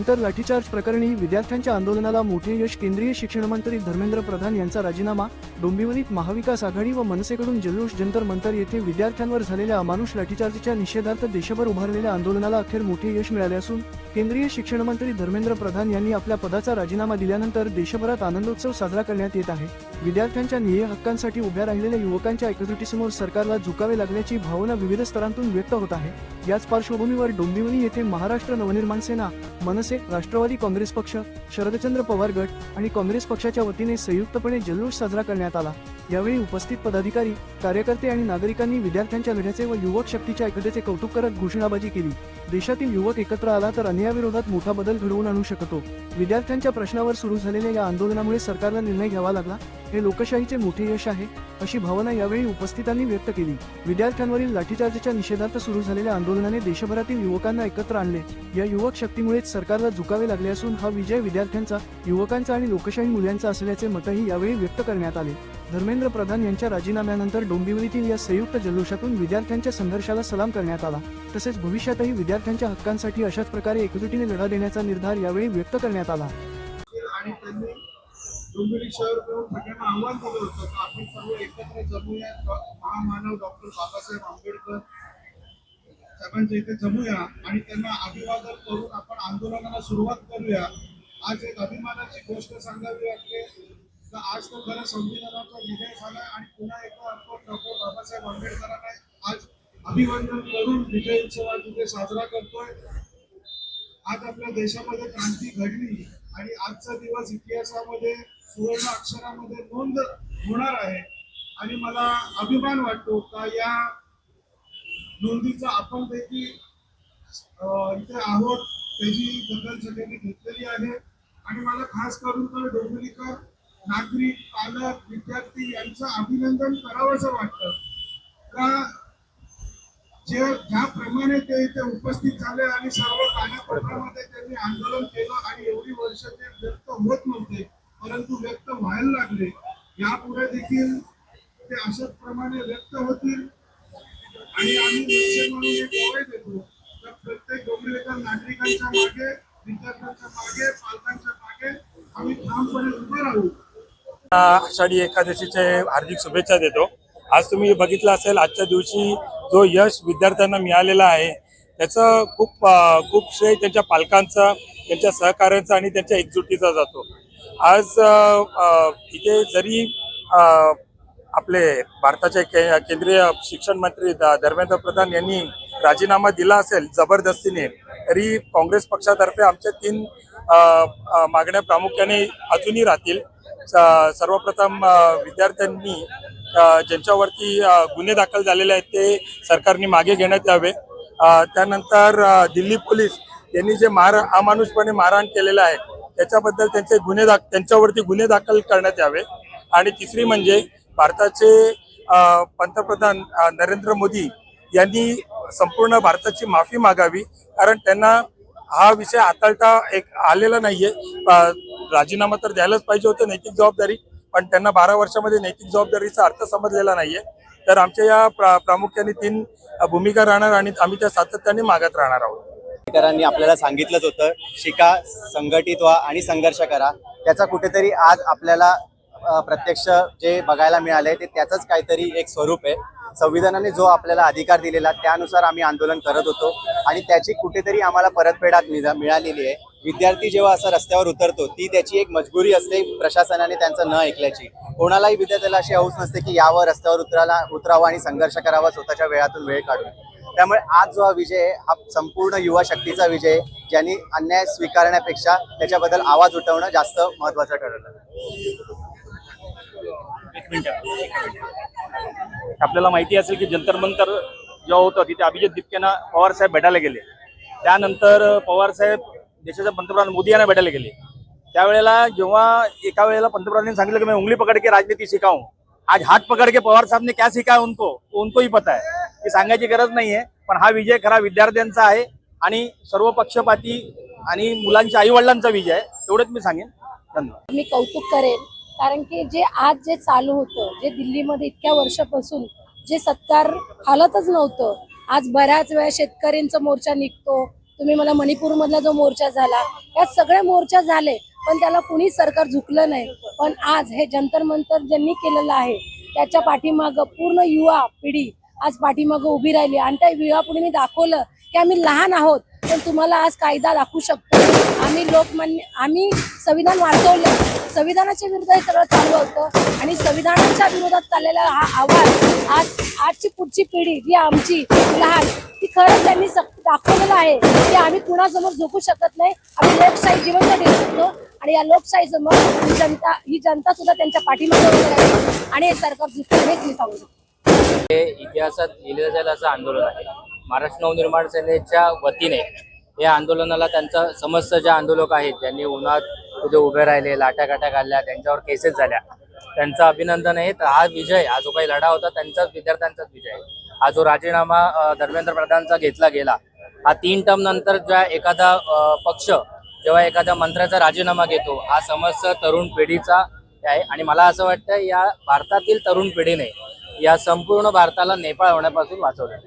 नंतर लाठीचार्ज प्रकरणी विद्यार्थ्यांच्या आंदोलनाला मोठे यश. केंद्रीय शिक्षण मंत्री धर्मेंद्र प्रधान यांचा राजीनामा. डोंबिवलीत महाविकास आघाडी व मनसेकडून जल्लोष. जंतर मंतर येथे विद्यार्थ्यांवर झालेल्या अमानुष लाठीचार्जच्या निषेधार्थ देशभर उभारलेल्या आंदोलनाला अखेर मोठे यश मिळाले असून केंद्रीय शिक्षण मंत्री धर्मेंद्र प्रधान यांनी आपल्या पदाचा राजीनामा दिल्यानंतर देशभरात आनंदोत्सव साजरा करण्यात येत आहे. विद्यार्थ्यांच्या ध्येय हक्कांसाठी उभ्या राहिलेल्या युवकांच्या एकजुटीसमोर सरकारला झुकावे लागल्याची भावना विविध स्तरांतून व्यक्त होत आहे. याच पार्श्वभूमीवर डोंबिवली येथे महाराष्ट्र नवनिर्माण सेना, मनसे, राष्ट्रवादी काँग्रेस पक्ष, शरदचंद्र पवार गट आणि काँग्रेस पक्षाच्या वतीने संयुक्तपणे जल्लोष साजरा करण्यात आला. यावेळी उपस्थित पदाधिकारी, कार्यकर्ते आणि नागरिकांनी विद्यार्थ्यांच्या लढ्याचे व युवक शक्तीच्या एकतेचे कौतुक करत घोषणाबाजी केली. देशातील युवक एकत्र आला तर अन्यायाविरोधात मोठा बदल घडवून आणू शकतो. विद्यार्थ्यांच्या प्रश्नावर सुरू झालेल्या या आंदोलनामुळे सरकारला निर्णय घ्यावा लागला. हे लोकशाहीचे मोठे यश आहे, अशी भावना यावेळी उपस्थितांनी व्यक्त केली. विद्यार्थ्यांवरील लाठीचार्जच्या निषेधार्थ सुरू झालेल्या आंदोलनाने देशभरातील युवकांना एकत्र आणले. या युवक शक्तीमुळेच सरकारला झुकावे लागले असून हा विजय विद्यार्थ्यांचा, युवकांचा आणि लोकशाही मूल्यांचा असल्याचे मतही यावेळी व्यक्त करण्यात आले. धर्मेंद्र प्रधान यांच्या राजीनाम्यानंतर डोंबिवलीतील या संयुक्त जल्लोषातून विद्यार्थ्यांच्या संघर्षाला सलाम करण्यात आला. तसेच भविष्यातही विद्यार्थ्यांच्या हक्कांसाठी अशाच प्रकारे एकजुटीने लढा देण्याचा निर्धार यावेळी व्यक्त करण्यात आला. आणि त्यांनी डोंबिवली शहर करून सगळ्यांना आव्हान दिलं होतं की आपण सर्व एकत्र जमूया, महामानव डॉक्टर बाबासाहेब आंबेडकर साहेबांच्या इथे जमूया आणि त्यांना अभिवादन करून आपण आंदोलनाला सुरुवात करूया. आज एक अभिमानाची गोष्ट सांगावी वाटते तर आज तो खरं संविधानाचा विजय झाला आणि पुन्हा एकदा आपण डॉक्टर बाबासाहेब आंबेडकरांना आज अभिवादन करून विजय उत्सव तिथे साजरा करतोय. आज आपल्या देशामध्ये क्रांती घडली आणि आजचा दिवस इतिहासामध्ये सुवर्ण अक्षरामध्ये नोंद होणार आहे आणि मला अभिमान वाटतो का या नोंदीचा आपण देखील इथे आहोत, त्याची दखल सगळ्यांनी घेतलेली आहे. आणि मला खास करून तर डोंबिवलीकर नागरिक, पालक, विद्यार्थी यांचं अभिनंदन करावंसं वाटतं का ज्याप्रमाणे ते इथे उपस्थित झाले आणि सर्व कानाकोपऱ्यामध्ये त्यांनी आंदोलन केलं आणि एवढी वर्ष ते व्यक्त होत नव्हते परंतु व्यक्त व्हायला लागले. यापुढे देखील ते अशाच प्रमाणे व्यक्त होतील आणि आम्ही मनसे म्हणून एक ग्वाही देतो तर प्रत्येक डोंबिवलीकर नागरिकांच्या मागे, विद्यार्थ्यांच्या मागे, पालकांच्या मागे आम्ही ठामपणे उभे राहू. आषाढी एकादशीचे हार्दिक शुभेच्छा देतो. आज तुम्ही बघितलं असेल आजच्या दिवशी जो यश विद्यार्थ्यांना मिळालेला आहे त्याचं खूप श्रेय त्यांच्या पालकांचा, त्यांच्या सहकार्याचा आणि त्यांच्या एकजुटीचा जातो. आज इथे जरी आपले भारताचे केंद्रीय शिक्षण मंत्री धर्मेंद्र प्रधान यांनी राजीनामा दिला असेल जबरदस्तीने, तरी काँग्रेस पक्षातर्फे आमच्या 3 मागण्या प्रामुख्याने अजूनही राहतील. सर्वप्रथम विद्यार्थ्यांनी ज्यांच्यावरती गुन्हे दाखल झालेले आहेत ते सरकारने मागे घेण्यात यावे. त्यानंतर दिल्ली पोलीस यांनी जे अमानुषपणे मारहाण केलेलं आहे त्याच्याबद्दल त्यांच्यावरती गुन्हे दाखल करण्यात यावे. आणि तिसरी म्हणजे भारताचे पंतप्रधान नरेंद्र मोदी यांनी संपूर्ण भारताची माफी मागावी, कारण त्यांना हा विषय हाताळता आलेला नाहीये. राजीनामा तर द्यायलाच पाहिजे होतं, नैतिक जबाबदारी, पण त्यांना 12 वर्षामध्ये नैतिक जबाबदारीचा अर्थ समजलेला नाहीये. तर आमच्या या प्रामुख्याने 3 भूमिका राहणार आणि आम्ही त्या सातत्याने मागत राहणार आहोत. आंबेडकरांनी आपल्याला सांगितलंच होतं, शिका, संघटित व्हा आणि संघर्ष करा. त्याचा कुठेतरी आज आपल्याला प्रत्यक्ष जे बघायला मिळालंय ते त्याचंच काहीतरी एक स्वरूप आहे. संविधानाने जो आपल्याला अधिकार दिलेला त्यानुसार आम्ही आंदोलन करत होतो आणि त्याची कुठेतरी आम्हाला परतफेड मिळालेली आहे. विद्यार्थी जेव्हा असं रस्त्यावर उतरतो ती त्याची एक मजबुरी असते प्रशासनाने त्यांचं न ऐकल्याची. कोणालाही विद्यार्थ्याला अशी हौस नसते की यावर रस्त्यावर उतरावा आणि संघर्ष करावा स्वतःच्या वेळातून वेळ काढून. त्यामुळे आज जो हा विजय आहे हा संपूर्ण युवा शक्तीचा विजय आहे, ज्यांनी अन्याय स्वीकारण्यापेक्षा त्याच्याबद्दल आवाज उठवणं जास्त महत्त्वाचं ठरवलं. आपल्याला माहिती असेल की जंतर मंतर जेव्हा होतं तिथे अभिजित दिपकेंना पवार साहेब भेटायला गेले. त्यानंतर पवार साहेब देशाचे पंतप्रधान मोदी यांना भेटायला गेले. त्यावेळेला जेव्हा एका वेळेला पंतप्रधानांनी सांगितलं की मैं उंगली पकड़ के राजनीति सिखाऊं, आज हात पकड़ के पवार साहब ने क्या सिखाया उनको ही पता है. ही सांगायची गरज नाहीये, पण हा विजय खरा विद्यार्थ्यांचा आहे आणि सर्व पक्षपाती आणि मुलांच्या आई वडिलांचा विजय आहे, एवढंच मी सांगेन. धन्यवाद. मी कौतुक करेन कारण की जे चालू होतं, जे दिल्लीमध्ये इतक्या वर्षापासून जे सत्कार हालतच नव्हतं, आज बऱ्याच वेळा शेतकऱ्यांचा मोर्चा निघतो, तुम्ही मला मणिपूरमधला जो मोर्चा झाला, या सगळे मोर्चा झाले, पण त्याला कुणी सरकार झुकलं नाही. पण आज हे जंतर मंतर ज्यांनी केलेलं आहे त्याच्या पाठीमागं पूर्ण युवा पिढी आज पाठीमागं उभी राहिली आणि त्या युवा पिढीने दाखवलं की आम्ही लहान आहोत पण तुम्हाला आज कायदा दाखवू शकतो. आम्ही संविधान वाचवलं, संविधानाच्या विरुद्ध हे सगळं चालू होतं आणि संविधानाच्या विरोधात चाललेला हा आवाज आजची पुढची पिढी जी आमची लहान ती खरंच त्यांनी दाखवलेलं आहे की आम्ही कुणासमोर झोपू शकत नाही. आम्ही लोकशाही जिवंत ठेवू शकतो आणि या लोकशाहीसमोर ही जनता सुद्धा त्यांच्या पाठीमागे उभी राहिली आणि हे सरकार झुकतं हेच मी सांगू शकतो. हे इतिहासात लिहिलं जाईल असं आंदोलन आहे. महाराष्ट्र नवनिर्माण सेनेच्या वतीने या आंदोलनाला त्यांचा समस्त जे आंदोलक आहेत ज्यांनी उन्हात तिथे उभे राहिले, लाट्याकाट्या घालल्या, त्यांच्यावर केसेस झाल्या, त्यांचं अभिनंदन आहे. तर हा विजय, हा जो काही लढा होता त्यांचाच, विद्यार्थ्यांचाच विजय आहे. हा जो राजीनामा धर्मेंद्र प्रधानचा घेतला गेला, हा 3 टर्म नंतर ज्या एखादा पक्ष जेव्हा एखाद्या मंत्र्याचा राजीनामा घेतो, हा समस्त तरुण पिढीचा आहे. आणि मला असं वाटतं या भारतातील तरुण पिढीने या संपूर्ण भारताला नेपाळ होण्यापासून वाचवलं.